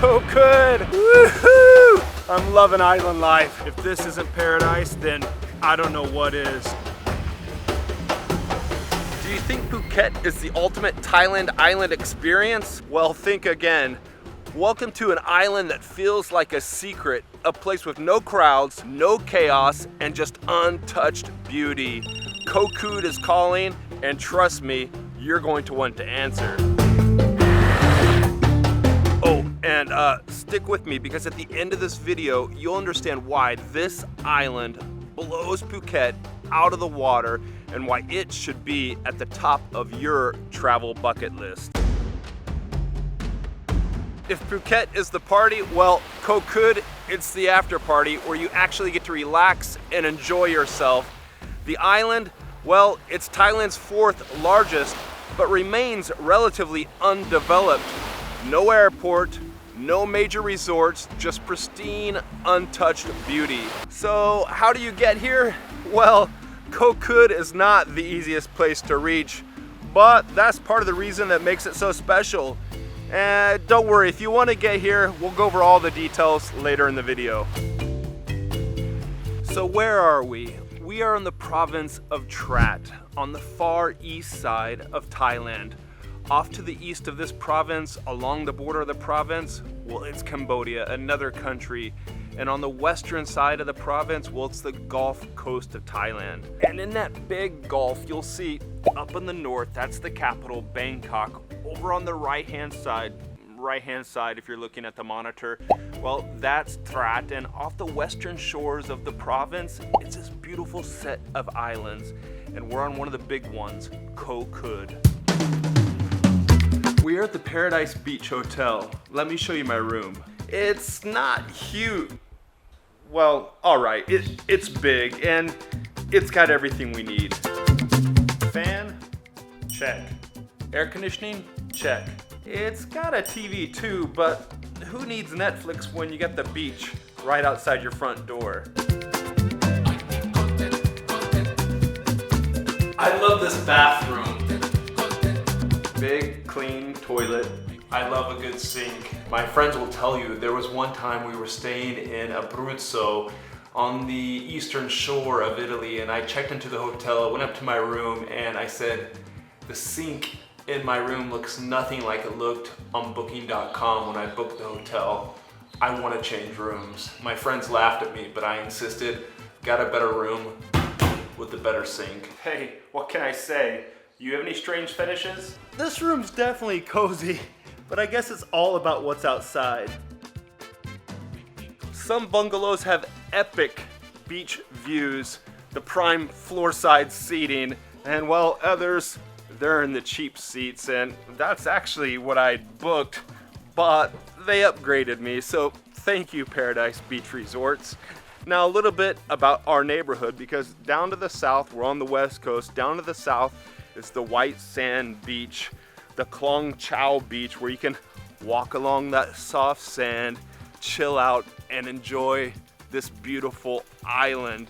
Koh Kood. Woohoo! I'm loving island life. If this isn't paradise, then I don't know what is. Do you think Phuket is the ultimate Thailand island experience? Well, think again. Welcome to an island that feels like a secret, a place with no crowds, no chaos, and just untouched beauty. Koh Kood is calling, and trust me, you're going to want to answer. Oh, and stick with me, because at the end of this video, you'll understand why this island blows Phuket out of the water and why it should be at the top of your travel bucket list. If Phuket is the party, well, Koh Kood, it's the after party where you actually get to relax and enjoy yourself. The island, well, it's Thailand's 4th largest, but remains relatively undeveloped. No airport, no major resorts, just pristine, untouched beauty. So how do you get here? Well, Koh Kood is not the easiest place to reach, but that's part of the reason that makes it so special. And don't worry, if you want to get here, we'll go over all the details later in the video. So where are we? We are in the province of Trat, on the far east side of Thailand. Off to the east of this province, along the border of the province, well, it's Cambodia, another country. And on the western side of the province, well, it's the Gulf Coast of Thailand. And in that big gulf, you'll see up in the north, that's the capital, Bangkok. Over on the right-hand side if you're looking at the monitor, well, that's Trat. And off the western shores of the province, it's this beautiful set of islands. And we're on one of the big ones, Koh Kood. We are at the Paradise Beach Hotel. Let me show you my room. It's not huge. Well, all right, it's big and it's got everything we need. Fan, check. Air conditioning, check. It's got a TV too, but who needs Netflix when you got the beach right outside your front door? I love this bathroom. Big, clean toilet. I love a good sink. My friends will tell you there was one time we were staying in Abruzzo on the eastern shore of Italy, and I checked into the hotel, went up to my room, and I said, the sink in my room looks nothing like it looked on booking.com when I booked the hotel. I want to change rooms. My friends laughed at me, but I insisted, got a better room with a better sink. Hey, what can I say? You have any strange fetishes? This room's definitely cozy, but I guess it's all about what's outside. Some bungalows have epic beach views, the prime floor-side seating, and while others, they're in the cheap seats, and that's actually what I booked, but they upgraded me, so thank you, Paradise Beach Resorts. Now a little bit about our neighborhood, because down to the south, we're on the west coast, down to the south is the white sand beach, the Klong Chow beach, where you can walk along that soft sand, chill out, and enjoy this beautiful island.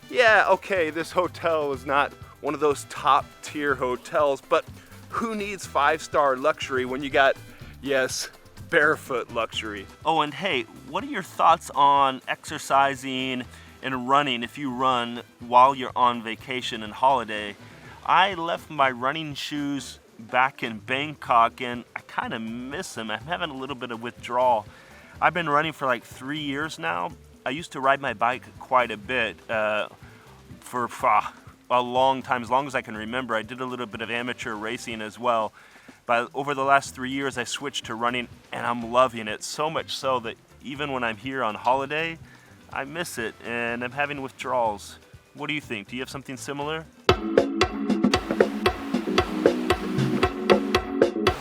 Yeah, okay, this hotel is not one of those top tier hotels, but who needs 5-star luxury when you got, yes, barefoot luxury? Oh, and hey, what are your thoughts on exercising and running if you run while you're on vacation and holiday? I left my running shoes back in Bangkok and I kind of miss them. I'm having a little bit of withdrawal. I've been running for like 3 years now. I used to ride my bike quite a bit for a long time, as long as I can remember. I did a little bit of amateur racing as well. But over the last 3 years, I switched to running and I'm loving it. So much so that even when I'm here on holiday, I miss it and I'm having withdrawals. What do you think? Do you have something similar?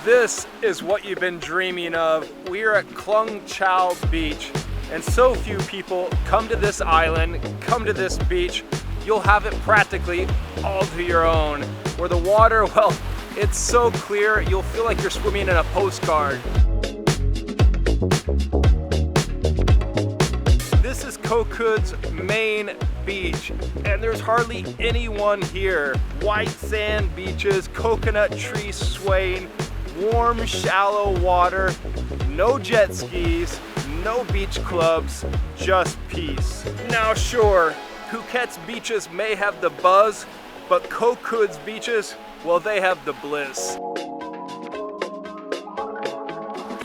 This is what you've been dreaming of. We are at Klong Chow Beach, and so few people come to this island, come to this beach. You'll have it practically all to your own. Where the water, well, it's so clear, you'll feel like you're swimming in a postcard. This is Koh Kood's main beach, and there's hardly anyone here. White sand beaches, coconut trees swaying, warm, shallow water, No jet skis, no beach clubs, just peace. Now sure, Phuket's beaches may have the buzz, but Koh Kood's beaches, well, they have the bliss.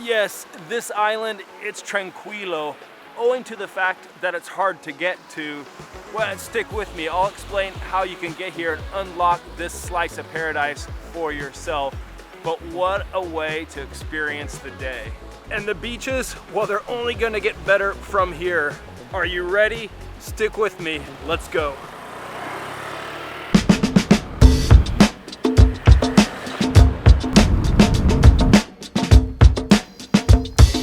Yes, this island, it's tranquilo, owing to the fact that it's hard to get to. Well, stick with me, I'll explain how you can get here and unlock this slice of paradise for yourself. But what a way to experience the day. And the beaches, well, they're only gonna get better from here. Are you ready? Stick with me, let's go.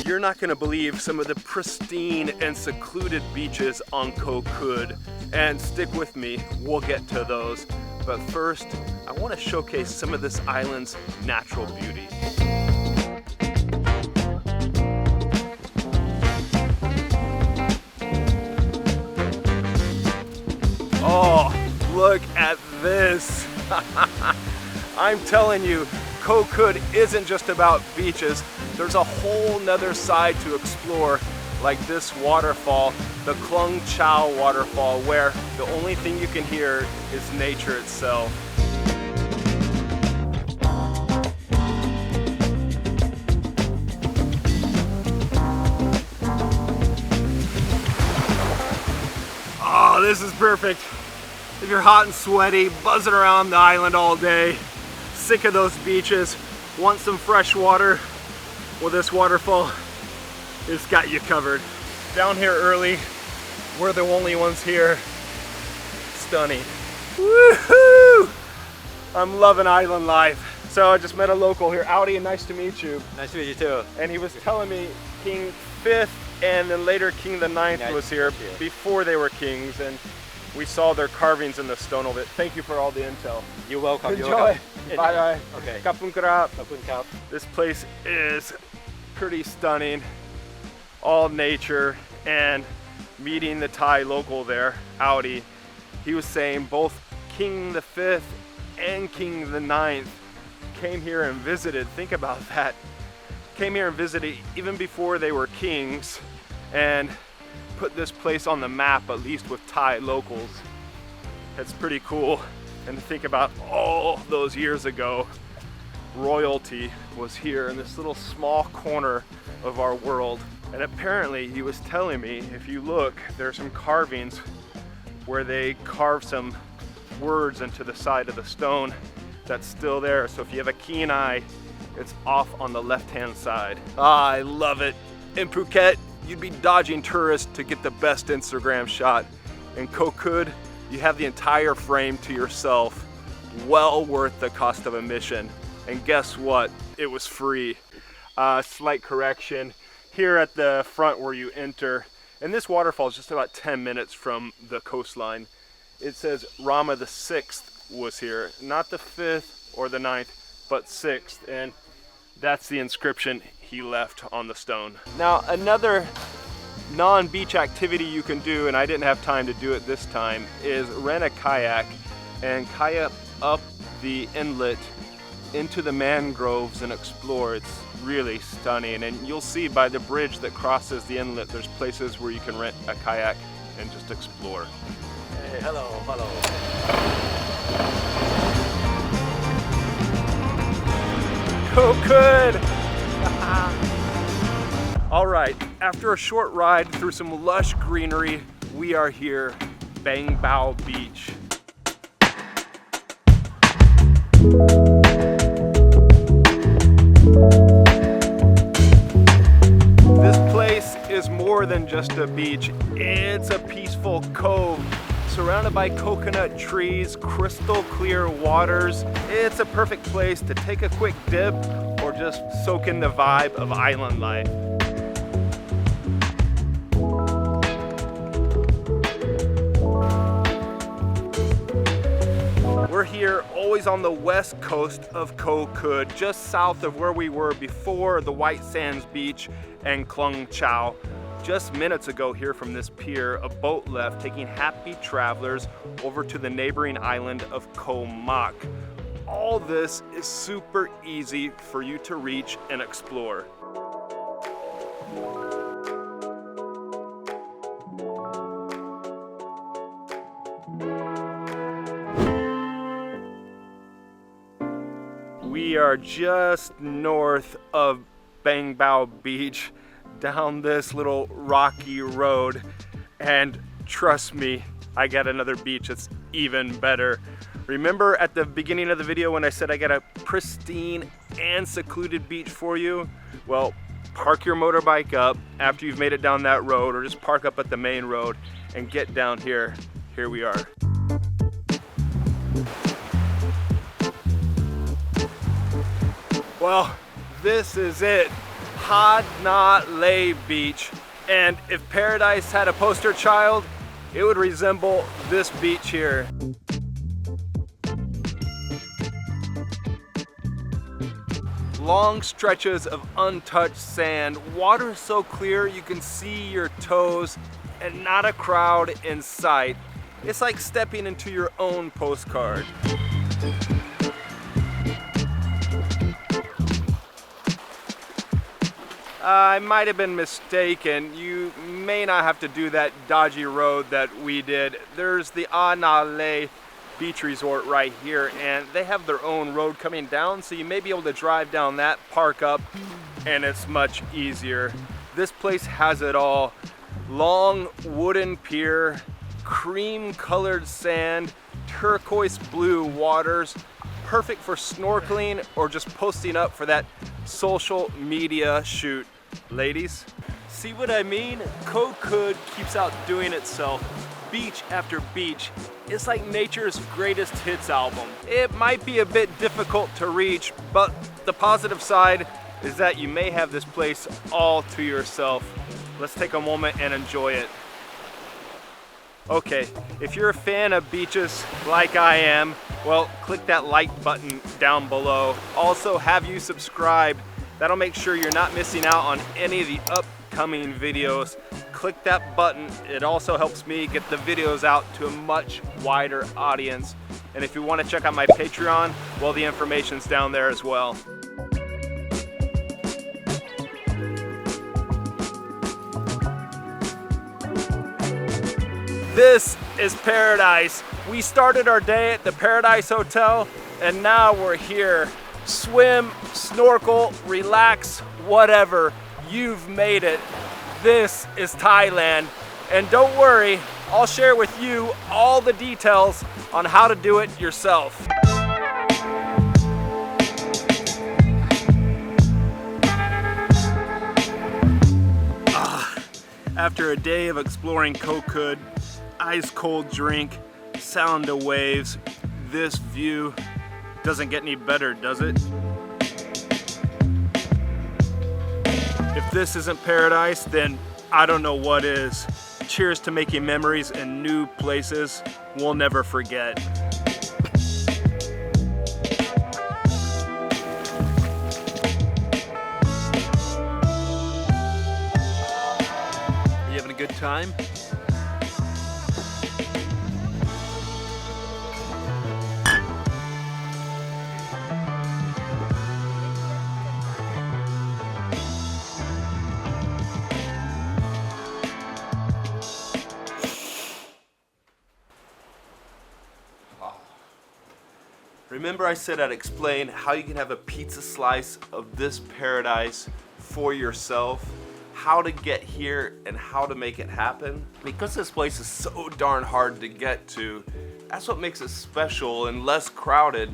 You're not gonna believe some of the pristine and secluded beaches on Koh Kood. And stick with me, we'll get to those. But first, I wanna showcase some of this island's natural beauty. Oh, look at this. I'm telling you, Koh Kood isn't just about beaches. There's a whole nother side to explore, like this waterfall, the Klung Chau waterfall, where the only thing you can hear is nature itself. Oh, this is perfect. If you're hot and sweaty, buzzing around the island all day, sick of those beaches, want some fresh water, well, this waterfall has got you covered. Down here early, we're the only ones here. Stunning. Woohoo! I'm loving island life. So I just met a local here. Audi, nice to meet you. Nice to meet you too. And he was telling me King 5th and then later King the 9th was here before they were kings, and we saw their carvings in the stone of it. Thank you for all the intel. You're welcome. Enjoy. You're welcome. Bye bye. Okay. Kapun krap. Kapun kap. This place is pretty stunning. All nature, and meeting the Thai local there, Audi, he was saying both King the 5th and King the 9th came here and visited. Think about that. Came here and visited even before they were kings and put this place on the map, at least with Thai locals. It's pretty cool. And to think about all those years ago, royalty was here in this little small corner of our world. And apparently he was telling me, if you look, there's some carvings where they carved some words into the side of the stone that's still there. So if you have a keen eye, it's off on the left-hand side. Ah, I love it. In Phuket, you'd be dodging tourists to get the best Instagram shot. In Koh Kood, you have the entire frame to yourself. Well worth the cost of admission. And guess what? It was free. Slight correction. Here at the front where you enter, and this waterfall is just about 10 minutes from the coastline. It says Rama the 6th was here, not the 5th or the 9th, but 6th, and that's the inscription he left on the stone. Now, another non-beach activity you can do, and I didn't have time to do it this time, is rent a kayak and kayak up the inlet into the mangroves and explore. It's really stunning, and you'll see by the bridge that crosses the inlet, there's places where you can rent a kayak and just explore. Hey, hello, hello. Koh Kood! All right, after a short ride through some lush greenery, we are here, Bang Bao Beach. This place is more than just a beach. It's a peaceful cove surrounded by coconut trees, crystal clear waters. It's a perfect place to take a quick dip or just soak in the vibe of island life. We're here always on the west coast of Koh Kood, just south of where we were before the White Sands Beach and Klung Chau. Just minutes ago here from this pier, a boat left taking happy travelers over to the neighboring island of Koh Mak. All this is super easy for you to reach and explore. We are just north of Bang Bao Beach, down this little rocky road, and trust me, I got another beach that's even better. Remember at the beginning of the video when I said I got a pristine and secluded beach for you? Well, park your motorbike up after you've made it down that road, or just park up at the main road and get down here. Here we are. Well, this is it, Ha Na Le Beach. And if paradise had a poster child, it would resemble this beach here. Long stretches of untouched sand, water so clear you can see your toes, and not a crowd in sight. It's like stepping into your own postcard. I might have been mistaken. You may not have to do that dodgy road that we did. There's the Ha Na Le Beach Resort right here, and they have their own road coming down, so you may be able to drive down that, park up, and it's much easier. This place has it all. Long wooden pier, cream colored sand, turquoise blue waters, perfect for snorkeling or just posting up for that social media shoot. Ladies, see what I mean? Koh Kood keeps outdoing itself, beach after beach. It's like nature's greatest hits album. It might be a bit difficult to reach, but the positive side is that you may have this place all to yourself. Let's take a moment and enjoy it. Okay, if you're a fan of beaches like I am, well, click that like button down below. Also, have you subscribed? That'll make sure you're not missing out on any of the upcoming videos. Click that button. It also helps me get the videos out to a much wider audience. And if you want to check out my Patreon, well, the information's down there as well. This is paradise. We started our day at the Paradise Hotel, and now we're here. Swim, snorkel, relax, whatever. You've made it. This is Thailand. And don't worry, I'll share with you all the details on how to do it yourself. After a day of exploring Koh Kood, ice cold drink, sound of waves, this view doesn't get any better, does it? If this isn't paradise, then I don't know what is. Cheers to making memories in new places we'll never forget. You having a good time? Remember I said I'd explain how you can have a pizza slice of this paradise for yourself, how to get here and how to make it happen? Because this place is so darn hard to get to, that's what makes it special and less crowded,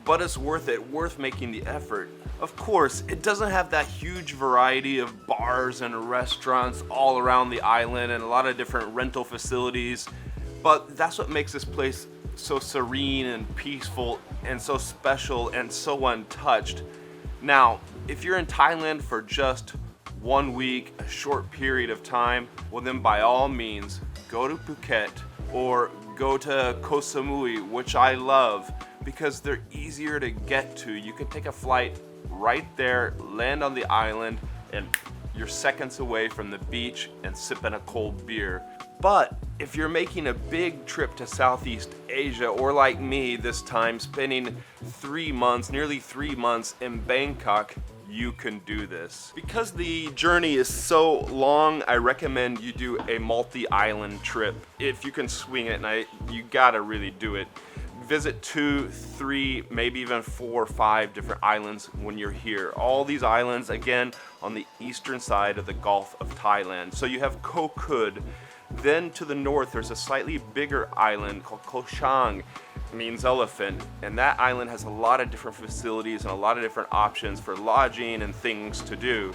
but it's worth it, worth making the effort. Of course, it doesn't have that huge variety of bars and restaurants all around the island and a lot of different rental facilities, but that's what makes this place so serene and peaceful and so special and so untouched. Now, if you're in Thailand for just 1 week, a short period of time, well then by all means, go to Phuket or go to Koh Samui, which I love because they're easier to get to. You can take a flight right there, land on the island, and you're seconds away from the beach and sipping a cold beer. But if you're making a big trip to Southeast Asia, or like me this time, spending 3 months, nearly 3 months in Bangkok, you can do this. Because the journey is so long, I recommend you do a multi-island trip. If you can swing it, and you gotta really do it. visit 2, 3, maybe even 4 or 5 different islands when you're here. All these islands, again, on the eastern side of the Gulf of Thailand. So you have Koh Kood. Then to the north, there's a slightly bigger island called Koh Chang, means elephant. And that island has a lot of different facilities and a lot of different options for lodging and things to do.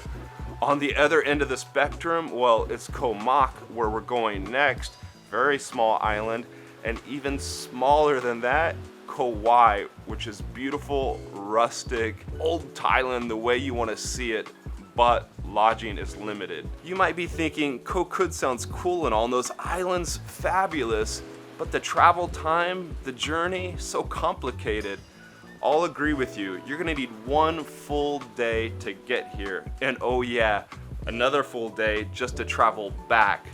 On the other end of the spectrum, well, it's Koh Mak, where we're going next. Very small island. And even smaller than that, Koh Wai, which is beautiful, rustic, old Thailand the way you want to see it, but lodging is limited. You might be thinking, Koh Kood sounds cool and all, and those islands fabulous, but the travel time, the journey, so complicated. I'll agree with you. You're gonna need 1 full day to get here. And oh yeah, another full day just to travel back.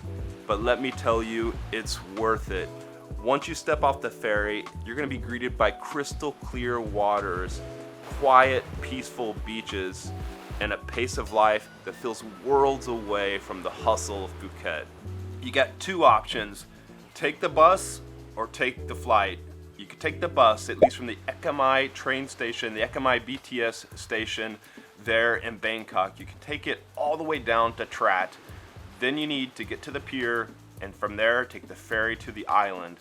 But let me tell you, it's worth it. Once you step off the ferry, you're gonna be greeted by crystal clear waters, quiet, peaceful beaches, and a pace of life that feels worlds away from the hustle of Phuket. You got 2 options. Take the bus or take the flight. You could take the bus, at least from the Ekamai train station, the Ekamai BTS station there in Bangkok. You can take it all the way down to Trat. Then you need to get to the pier, and from there take the ferry to the island.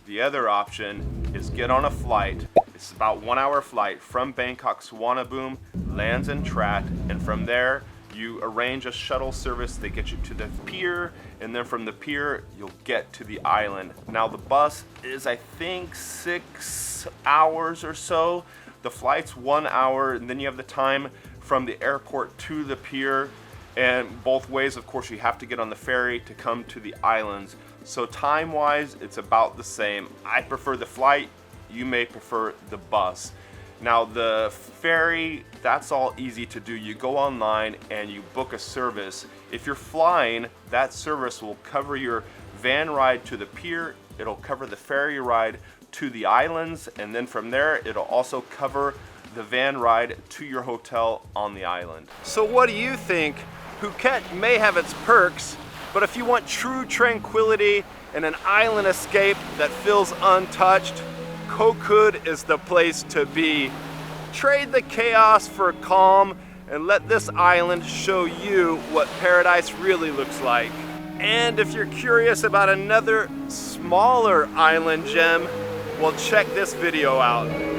The other option is get on a flight. It's about 1 hour flight from Bangkok Suvarnabhumi, lands in Trat, and from there you arrange a shuttle service that gets you to the pier, and then from the pier you'll get to the island. Now the bus is, I think, 6 hours or so. The flight's 1 hour, and then you have the time from the airport to the pier. And both ways, of course, you have to get on the ferry to come to the islands. So time-wise, it's about the same. I prefer the flight. You may prefer the bus. Now the ferry, that's all easy to do. You go online and you book a service. If you're flying, that service will cover your van ride to the pier. It'll cover the ferry ride to the islands. And then from there, it'll also cover the van ride to your hotel on the island. So what do you think? Phuket may have its perks, but if you want true tranquility and an island escape that feels untouched, Koh Kood is the place to be. Trade the chaos for calm and let this island show you what paradise really looks like. And if you're curious about another smaller island gem, well, check this video out.